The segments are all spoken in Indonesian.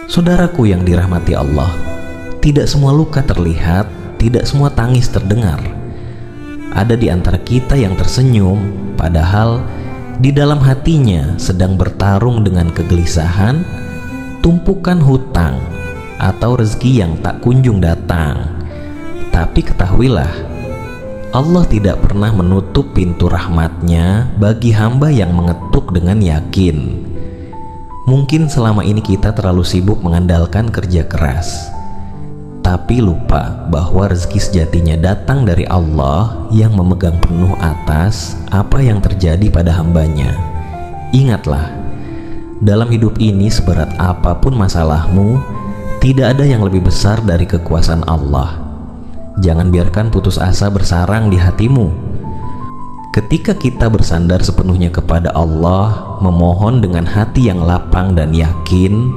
Saudaraku yang dirahmati Allah, tidak semua luka terlihat, tidak semua tangis terdengar. Ada di antara kita yang tersenyum, padahal di dalam hatinya sedang bertarung dengan kegelisahan, tumpukan hutang, atau rezeki yang tak kunjung datang. Tapi ketahuilah, Allah tidak pernah menutup pintu rahmat-Nya bagi hamba yang mengetuk dengan yakin. Mungkin selama ini kita terlalu sibuk mengandalkan kerja keras, tapi lupa bahwa rezeki sejatinya datang dari Allah yang memegang penuh atas apa yang terjadi pada hambanya. Ingatlah, dalam hidup ini seberat apapun masalahmu, tidak ada yang lebih besar dari kekuasaan Allah. Jangan biarkan putus asa bersarang di hatimu. Ketika kita bersandar sepenuhnya kepada Allah, memohon dengan hati yang lapang dan yakin,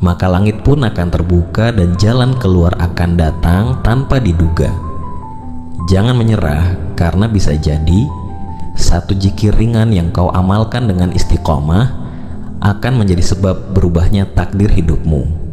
maka langit pun akan terbuka dan jalan keluar akan datang tanpa diduga. Jangan menyerah, karena bisa jadi satu zikir ringan yang kau amalkan dengan istiqomah akan menjadi sebab berubahnya takdir hidupmu.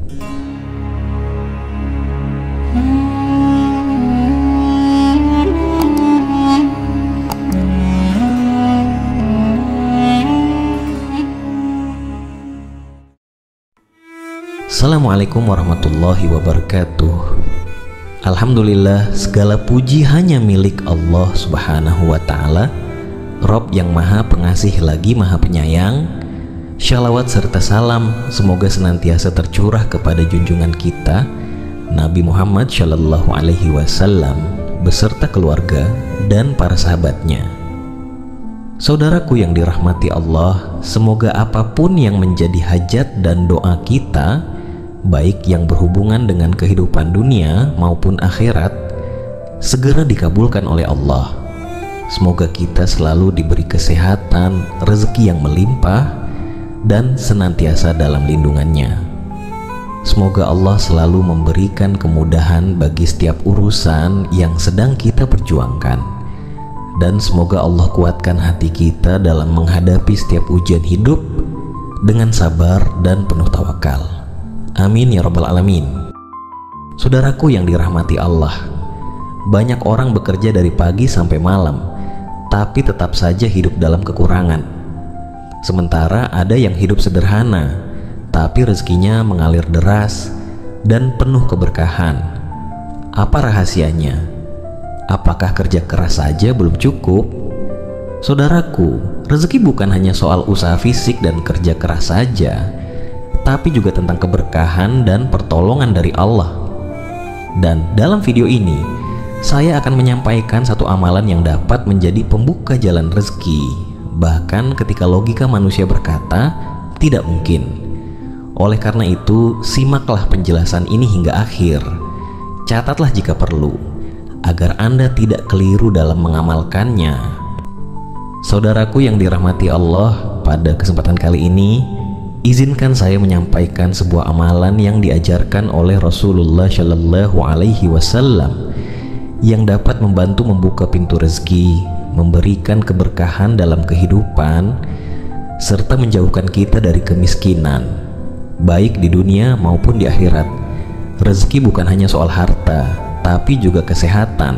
Assalamualaikum warahmatullahi wabarakatuh. Alhamdulillah, segala puji hanya milik Allah subhanahu wa ta'ala, Rob yang maha pengasih lagi maha penyayang. Shalawat serta salam semoga senantiasa tercurah kepada junjungan kita Nabi Muhammad Shallallahu Alaihi Wasallam beserta keluarga dan para sahabatnya. Saudaraku yang dirahmati Allah, semoga apapun yang menjadi hajat dan doa kita, baik yang berhubungan dengan kehidupan dunia maupun akhirat, segera dikabulkan oleh Allah. Semoga kita selalu diberi kesehatan, rezeki yang melimpah, dan senantiasa dalam lindungannya. Semoga Allah selalu memberikan kemudahan bagi setiap urusan yang sedang kita perjuangkan, dan semoga Allah kuatkan hati kita dalam menghadapi setiap ujian hidup dengan sabar dan penuh tawakal. Amin ya rabbal alamin. Saudaraku yang dirahmati Allah, banyak orang bekerja dari pagi sampai malam, tapi tetap saja hidup dalam kekurangan. Sementara ada yang hidup sederhana, tapi rezekinya mengalir deras dan penuh keberkahan. Apa rahasianya? Apakah kerja keras saja belum cukup? Saudaraku, rezeki bukan hanya soal usaha fisik dan kerja keras saja, tapi juga tentang keberkahan dan pertolongan dari Allah. Dan dalam video ini, saya akan menyampaikan satu amalan yang dapat menjadi pembuka jalan rezeki, bahkan ketika logika manusia berkata tidak mungkin. Oleh karena itu, simaklah penjelasan ini hingga akhir. Catatlah jika perlu, agar Anda tidak keliru dalam mengamalkannya. Saudaraku yang dirahmati Allah, pada kesempatan kali ini, izinkan saya menyampaikan sebuah amalan yang diajarkan oleh Rasulullah Shallallahu Alaihi Wasallam yang dapat membantu membuka pintu rezeki, memberikan keberkahan dalam kehidupan, serta menjauhkan kita dari kemiskinan, baik di dunia maupun di akhirat. Rezeki bukan hanya soal harta, tapi juga kesehatan,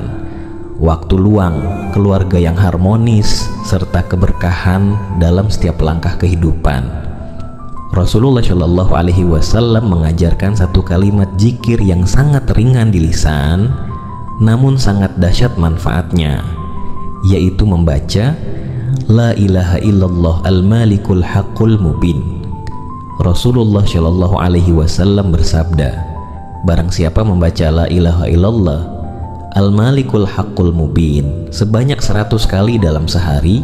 waktu luang, keluarga yang harmonis, serta keberkahan dalam setiap langkah kehidupan. Rasulullah Shallallahu Alaihi Wasallam mengajarkan satu kalimat zikir yang sangat ringan di lisan, namun sangat dahsyat manfaatnya, yaitu membaca La ilaha illallah al-malikul haqqul mubin. Rasulullah Shallallahu Alaihi Wasallam bersabda, barang siapa membaca La ilaha illallah al-malikul haqqul mubin sebanyak 100 kali dalam sehari,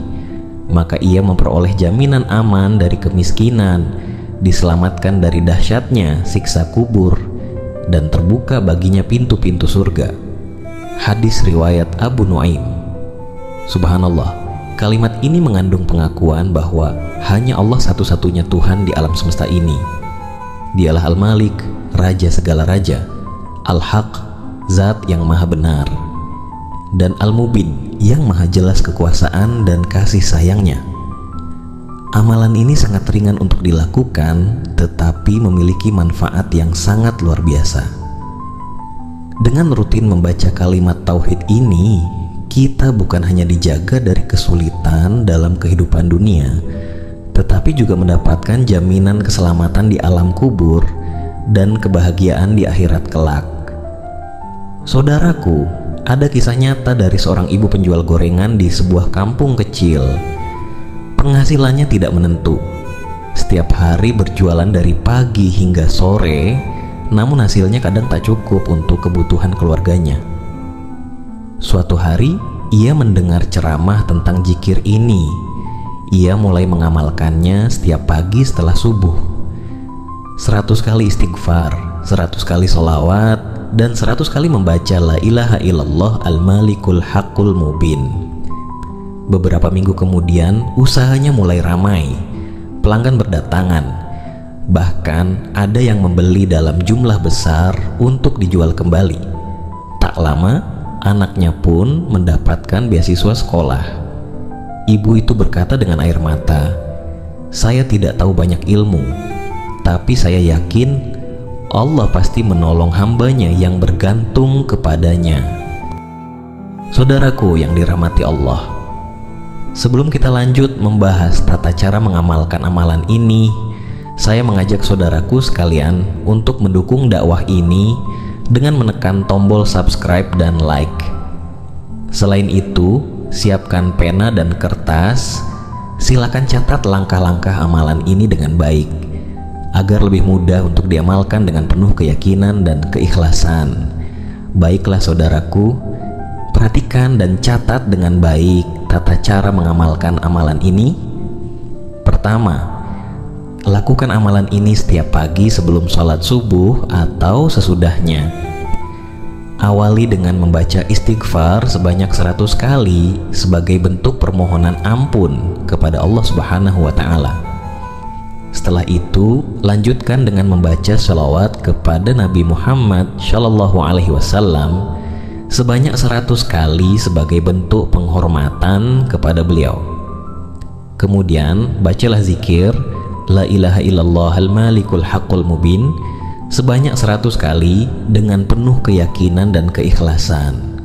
maka ia memperoleh jaminan aman dari kemiskinan, diselamatkan dari dahsyatnya siksa kubur, dan terbuka baginya pintu-pintu surga. Hadis riwayat Abu Nuaim. Subhanallah, kalimat ini mengandung pengakuan bahwa hanya Allah satu-satunya Tuhan di alam semesta ini. Dialah Al-Malik, Raja segala raja, Al-Haq, Zat yang maha benar, dan Al-Mubin, yang maha jelas kekuasaan dan kasih sayangnya. Amalan ini sangat ringan untuk dilakukan, tetapi memiliki manfaat yang sangat luar biasa. Dengan rutin membaca kalimat tauhid ini, kita bukan hanya dijaga dari kesulitan dalam kehidupan dunia, tetapi juga mendapatkan jaminan keselamatan di alam kubur dan kebahagiaan di akhirat kelak. Saudaraku, ada kisah nyata dari seorang ibu penjual gorengan di sebuah kampung kecil. Penghasilannya tidak menentu. Setiap hari berjualan dari pagi hingga sore, namun hasilnya kadang tak cukup untuk kebutuhan keluarganya. Suatu hari, ia mendengar ceramah tentang zikir ini. Ia mulai mengamalkannya setiap pagi setelah subuh. 100 kali istighfar, 100 kali sholawat, dan 100 kali membaca la ilaha illallah al-malikul haqqul mubin. Beberapa minggu kemudian, usahanya mulai ramai. Pelanggan berdatangan. Bahkan ada yang membeli dalam jumlah besar untuk dijual kembali. Tak lama, anaknya pun mendapatkan beasiswa sekolah. Ibu itu berkata dengan air mata, "Saya tidak tahu banyak ilmu, tapi saya yakin Allah pasti menolong hambanya yang bergantung kepadanya." Saudaraku yang dirahmati Allah, sebelum kita lanjut membahas tata cara mengamalkan amalan ini, saya mengajak saudaraku sekalian untuk mendukung dakwah ini dengan menekan tombol subscribe dan like. Selain itu, siapkan pena dan kertas. Silakan catat langkah-langkah amalan ini dengan baik, agar lebih mudah untuk diamalkan dengan penuh keyakinan dan keikhlasan. Baiklah saudaraku, perhatikan dan catat dengan baik tata cara mengamalkan amalan ini. Pertama, lakukan amalan ini setiap pagi sebelum sholat subuh atau sesudahnya. Awali dengan membaca istighfar sebanyak 100 kali sebagai bentuk permohonan ampun kepada Allah Subhanahu wa Ta'ala. Setelah itu, lanjutkan dengan membaca sholawat kepada Nabi Muhammad Shallallahu Alaihi Wasallam sebanyak 100 kali sebagai bentuk penghormatan kepada beliau. Kemudian, bacalah zikir la ilaha illallah al-malikul haqqul mubin sebanyak 100 kali dengan penuh keyakinan dan keikhlasan.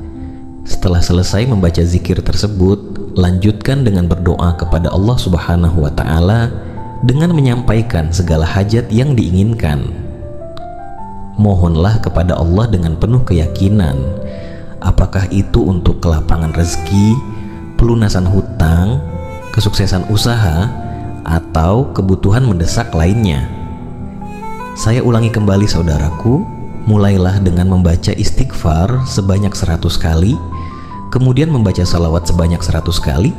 Setelah selesai membaca zikir tersebut, lanjutkan dengan berdoa kepada Allah Subhanahu wa Ta'ala dengan menyampaikan segala hajat yang diinginkan. Mohonlah kepada Allah dengan penuh keyakinan, apakah itu untuk kelapangan rezeki, pelunasan hutang, kesuksesan usaha, atau kebutuhan mendesak lainnya. Saya ulangi kembali saudaraku, mulailah dengan membaca istighfar sebanyak 100 kali, kemudian membaca salawat sebanyak 100 kali,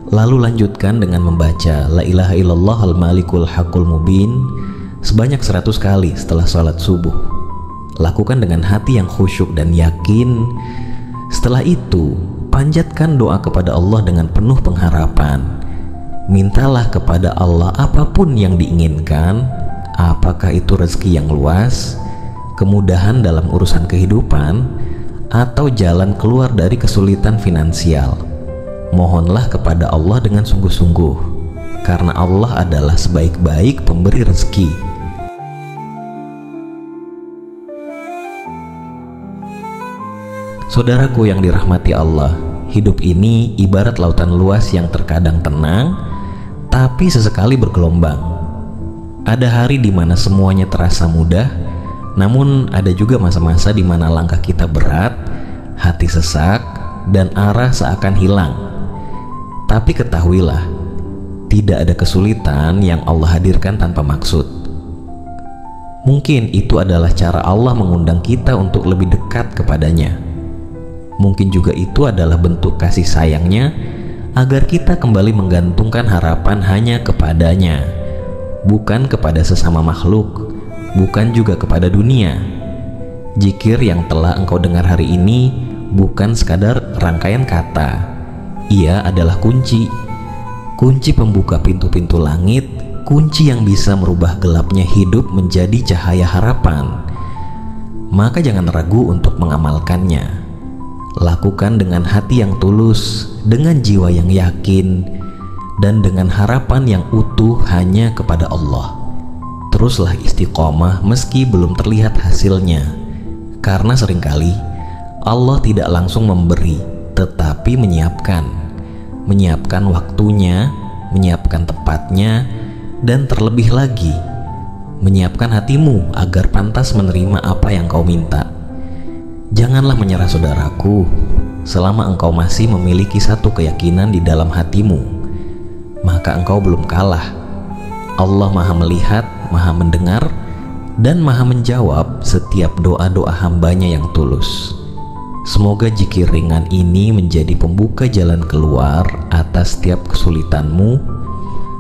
lalu lanjutkan dengan membaca la ilaha illallah al-malikul haqqul mubin sebanyak 100 kali setelah sholat subuh. Lakukan dengan hati yang khusyuk dan yakin. Setelah itu, panjatkan doa kepada Allah dengan penuh pengharapan. Mintalah kepada Allah apapun yang diinginkan, apakah itu rezeki yang luas, kemudahan dalam urusan kehidupan, atau jalan keluar dari kesulitan finansial. Mohonlah kepada Allah dengan sungguh-sungguh, karena Allah adalah sebaik-baik pemberi rezeki. Saudaraku yang dirahmati Allah, hidup ini ibarat lautan luas yang terkadang tenang, tapi sesekali bergelombang. Ada hari di mana semuanya terasa mudah, namun ada juga masa-masa di mana langkah kita berat, hati sesak, dan arah seakan hilang. Tapi ketahuilah, tidak ada kesulitan yang Allah hadirkan tanpa maksud. Mungkin itu adalah cara Allah mengundang kita untuk lebih dekat kepadanya. Mungkin juga itu adalah bentuk kasih sayangnya agar kita kembali menggantungkan harapan hanya kepadanya, bukan kepada sesama makhluk, bukan juga kepada dunia. Zikir yang telah engkau dengar hari ini bukan sekadar rangkaian kata. Ia adalah kunci pembuka pintu-pintu langit, kunci yang bisa merubah gelapnya hidup menjadi cahaya harapan. Maka jangan ragu untuk mengamalkannya. Lakukan dengan hati yang tulus, dengan jiwa yang yakin, dan dengan harapan yang utuh hanya kepada Allah. Teruslah istiqomah meski belum terlihat hasilnya, karena seringkali Allah tidak langsung memberi, tetapi menyiapkan waktunya, menyiapkan tempatnya, dan terlebih lagi menyiapkan hatimu agar pantas menerima apa yang kau minta. Janganlah menyerah saudaraku, selama engkau masih memiliki satu keyakinan di dalam hatimu, maka engkau belum kalah. Allah Maha melihat, Maha mendengar, dan Maha menjawab setiap doa-doa hambanya yang tulus. Semoga zikir ringan ini menjadi pembuka jalan keluar atas setiap kesulitanmu,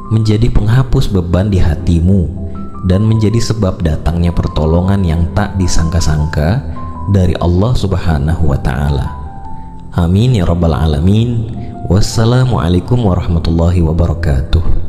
menjadi penghapus beban di hatimu, dan menjadi sebab datangnya pertolongan yang tak disangka-sangka dari Allah Subhanahu wa Ta'ala. Amin ya Rabbal Alamin. Wassalamualaikum warahmatullahi wabarakatuh.